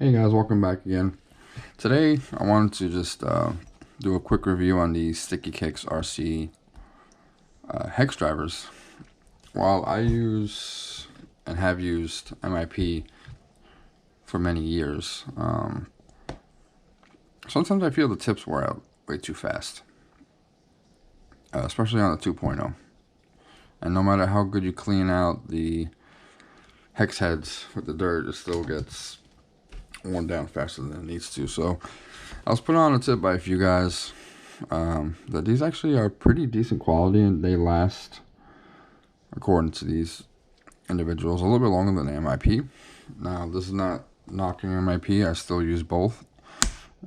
Hey guys, welcome back again. Today I wanted to just do a quick review on the Sticky Kicks RC hex drivers. While I use and have used MIP for many years, sometimes I feel the tips wear out way too fast, especially on the 2.0. And no matter how good you clean out the hex heads with the dirt, it still gets worn down faster than it needs to. So I was put on a tip by a few guys that these actually are pretty decent quality and they last, according to these individuals, a little bit longer than the MIP. Now this is not knocking MIP, I still use both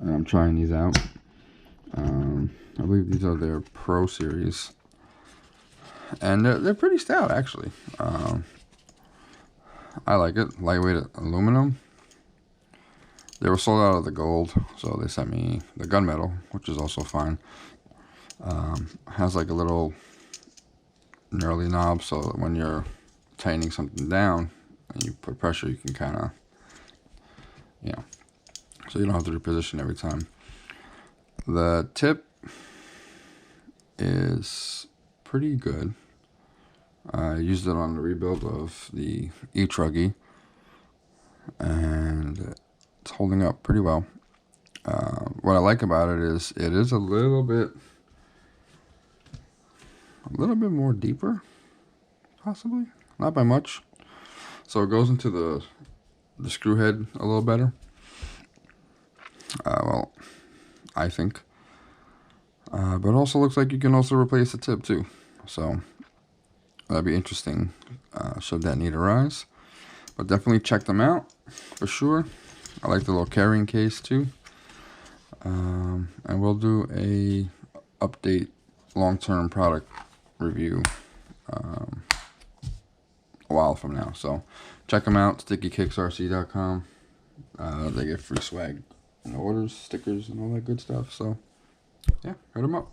and I'm trying these out. I believe these are their Pro series and they're pretty stout actually. I like it, lightweight aluminum. They were sold out of the gold, so they sent me the gunmetal, which is also fine. Has like a little knurly knob, so that when you're tightening something down and you put pressure, you can kind of, so you don't have to reposition every time. The tip is pretty good. I used it on the rebuild of the E-Truggy, and it's holding up pretty well. What I like about it is a little bit more deeper, possibly, not by much. So it goes into the screw head a little better. Well, I think. But it also looks like you can also replace the tip too. So that'd be interesting should that need arise. But definitely check them out for sure. I like the little carrying case too. And we'll do a update long-term product review a while from now. So check them out, stickykicksrc.com. They get free swag and orders, stickers, and all that good stuff. So yeah, hit them up.